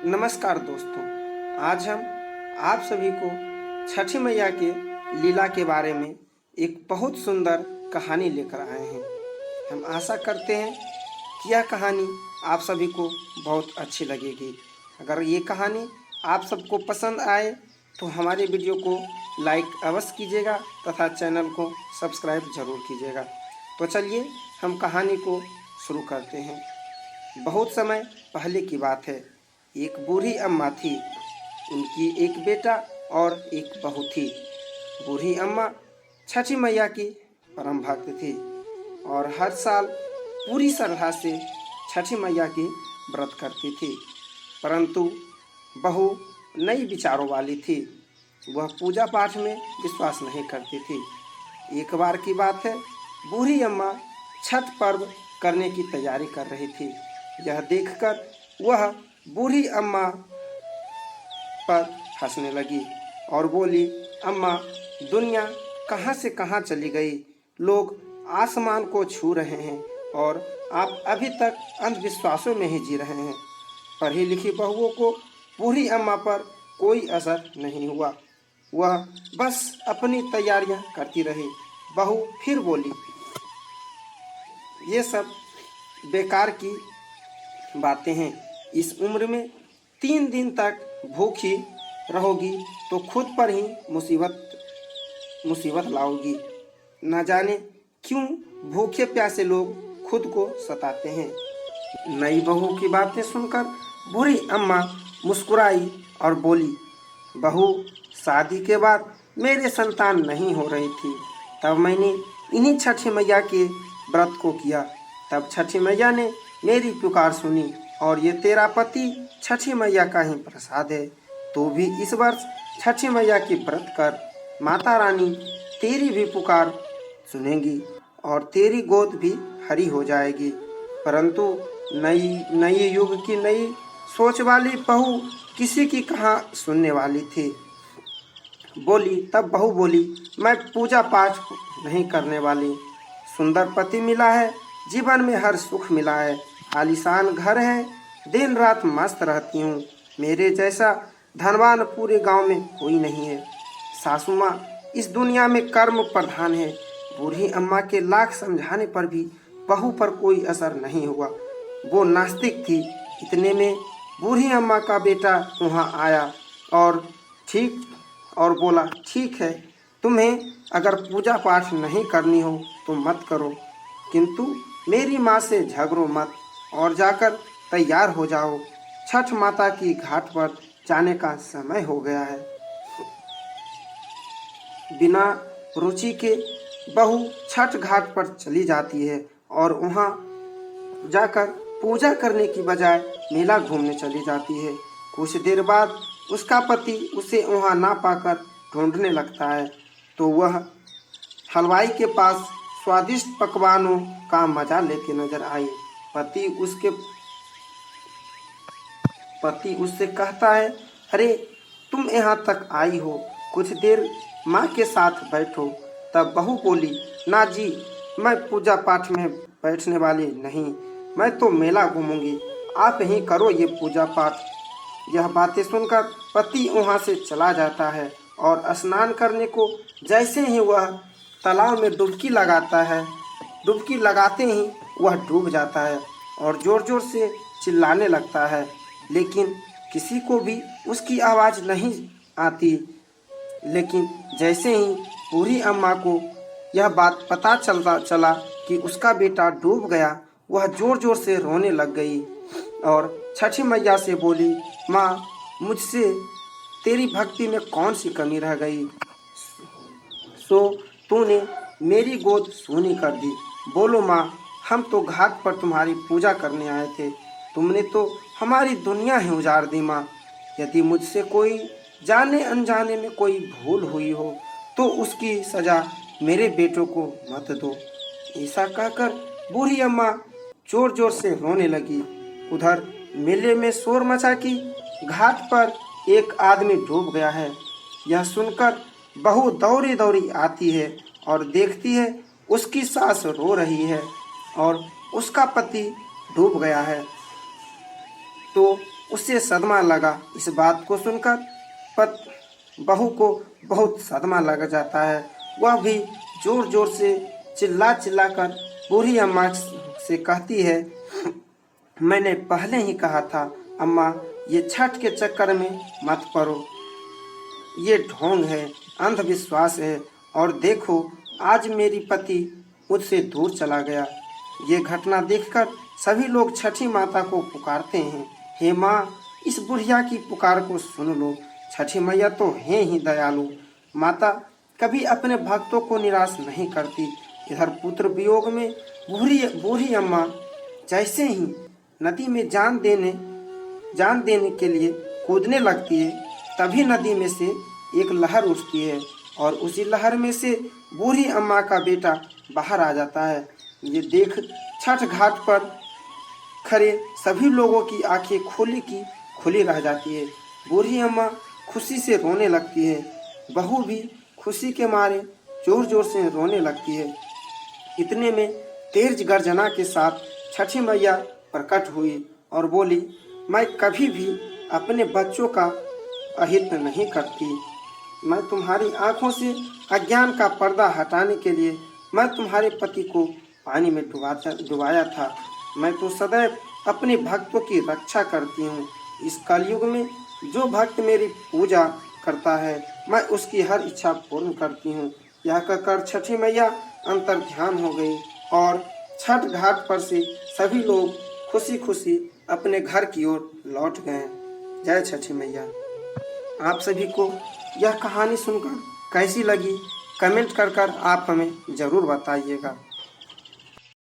नमस्कार दोस्तों, आज हम आप सभी को छठी मैया के लीला के बारे में एक बहुत सुंदर कहानी लेकर आए हैं। हम आशा करते हैं कि यह कहानी आप सभी को बहुत अच्छी लगेगी। अगर ये कहानी आप सबको पसंद आए तो हमारे वीडियो को लाइक अवश्य कीजिएगा तथा चैनल को सब्सक्राइब जरूर कीजिएगा। तो चलिए हम कहानी को शुरू करते हैं। बहुत समय पहले की बात है। एक बूढ़ी अम्मा थी। उनकी एक बेटा और एक बहू थी। बूढ़ी अम्मा छठी मैया की परम भक्त थी और हर साल पूरी श्रद्धा से छठी मैया की व्रत करती थी। परंतु बहू नई विचारों वाली थी। वह पूजा पाठ में विश्वास नहीं करती थी। एक बार की बात है, बूढ़ी अम्मा छठ पर्व करने की तैयारी कर रही थी। यह देखकर वह बूढ़ी अम्मा पर हंसने लगी और बोली, अम्मा, दुनिया कहाँ से कहाँ चली गई। लोग आसमान को छू रहे हैं और आप अभी तक अंधविश्वासों में ही जी रहे हैं। पढ़ी लिखी बहुओं को बूढ़ी अम्मा पर कोई असर नहीं हुआ। वह बस अपनी तैयारियां करती रही। बहू फिर बोली, ये सब बेकार की बातें हैं। इस उम्र में 3 दिन तक भूखी रहोगी तो खुद पर ही मुसीबत लाओगी। न जाने क्यों भूखे प्यासे लोग खुद को सताते हैं। नई बहू की बातें सुनकर बूढ़ी अम्मा मुस्कुराई और बोली, बहू, शादी के बाद मेरे संतान नहीं हो रही थी, तब मैंने इन्हीं छठी मैया के व्रत को किया। तब छठी मैया ने मेरी पुकार सुनी और ये तेरा पति छठी मैया का ही प्रसाद है। तो भी इस वर्ष छठी मैया की व्रत कर। माता रानी तेरी भी पुकार सुनेंगी और तेरी गोद भी हरी हो जाएगी। परंतु नई युग की नई सोच वाली बहू किसी की कहाँ सुनने वाली थी। तब बहू बोली, मैं पूजा पाठ नहीं करने वाली। सुंदर पति मिला है, जीवन में हर सुख मिला है, आलीशान घर है, दिन रात मस्त रहती हूँ। मेरे जैसा धनवान पूरे गांव में कोई नहीं है। सासू माँ इस दुनिया में कर्म प्रधान है। बूढ़ी अम्मा के लाख समझाने पर भी बहू पर कोई असर नहीं हुआ। वो नास्तिक थी। इतने में बूढ़ी अम्मा का बेटा वहाँ आया और बोला, ठीक है, तुम्हें अगर पूजा पाठ नहीं करनी हो तो मत करो, किंतु मेरी माँ से झगड़ो मत और जाकर तैयार हो जाओ। छठ माता की घाट पर जाने का समय हो गया है। बिना रुचि के बहू छठ घाट पर चली जाती है और वहाँ जाकर पूजा करने की बजाय मेला घूमने चली जाती है। कुछ देर बाद उसका पति उसे वहाँ ना पाकर ढूंढने लगता है। तो वह हलवाई के पास स्वादिष्ट पकवानों का मजा लेते नजर आई। पति उससे कहता है, अरे तुम यहाँ तक आई हो, कुछ देर माँ के साथ बैठो। तब बहू बोली, ना जी, मैं पूजा पाठ में बैठने वाली नहीं, मैं तो मेला घूमूंगी, आप ही करो ये पूजा पाठ। यह बातें सुनकर पति वहाँ से चला जाता है और स्नान करने को जैसे ही वह तालाब में डुबकी लगाता है, डुबकी लगाते ही वह डूब जाता है और जोर जोर से चिल्लाने लगता है, लेकिन किसी को भी उसकी आवाज़ नहीं आती। लेकिन जैसे ही बूढ़ी अम्मा को यह बात पता चला कि उसका बेटा डूब गया, वह जोर जोर से रोने लग गई और छठी मैया से बोली, माँ, मुझसे तेरी भक्ति में कौन सी कमी रह गई, सो तूने मेरी गोद सूनी कर दी। बोलो माँ, हम तो घाट पर तुम्हारी पूजा करने आए थे, तुमने तो हमारी दुनिया ही उजाड़ दी। माँ, यदि मुझसे कोई जाने अनजाने में कोई भूल हुई हो तो उसकी सजा मेरे बेटों को मत दो। ऐसा कहकर बूढ़ी अम्मा जोर जोर से रोने लगी। उधर मेले में शोर मचा कि घाट पर एक आदमी डूब गया है। यह सुनकर बहू दौड़ी दौड़ी आती है और देखती है उसकी सास रो रही है और उसका पति डूब गया है। तो उसे सदमा लगा। इस बात को सुनकर बहू को बहुत सदमा लग जाता है। वह भी जोर जोर से चिल्ला चिल्ला कर बूढ़ी अम्मा से कहती है, मैंने पहले ही कहा था अम्मा, ये छठ के चक्कर में मत पड़ो। ये ढोंग है, अंधविश्वास है। और देखो, आज मेरी पति मुझसे दूर चला गया। ये घटना देखकर सभी लोग छठी माता को पुकारते हैं, हे माँ, इस बुढ़िया की पुकार को सुन लो। छठी मैया तो हैं ही दयालु। माता कभी अपने भक्तों को निराश नहीं करती। इधर पुत्र वियोग में बूढ़ी अम्मा जैसे ही नदी में जान देने के लिए कूदने लगती है, तभी नदी में से एक लहर उठती है और उसी लहर में से बूढ़ी अम्मा का बेटा बाहर आ जाता है। ये देख छठ घाट पर खड़े सभी लोगों की आंखें खुली की खुली रह जाती है। बूढ़ी अम्मा खुशी से रोने लगती है। बहू भी खुशी के मारे जोर जोर से रोने लगती है। इतने में तेज गर्जना के साथ छठी मैया प्रकट हुई और बोली, मैं कभी भी अपने बच्चों का अहित नहीं करती। मैं तुम्हारी आंखों से अज्ञान का पर्दा हटाने के लिए मैं तुम्हारे पति को पानी में डुबाया था। मैं तो सदैव अपने भक्तों की रक्षा करती हूँ। इस कलयुग में जो भक्त मेरी पूजा करता है, मैं उसकी हर इच्छा पूर्ण करती हूँ। यह कहकर छठी मैया अंतर ध्यान हो गई और छठ घाट पर से सभी लोग खुशी खुशी अपने घर की ओर लौट गए। जय छठी मैया। आप सभी को यह कहानी सुनकर कैसी लगी, कमेंट कर आप हमें ज़रूर बताइएगा।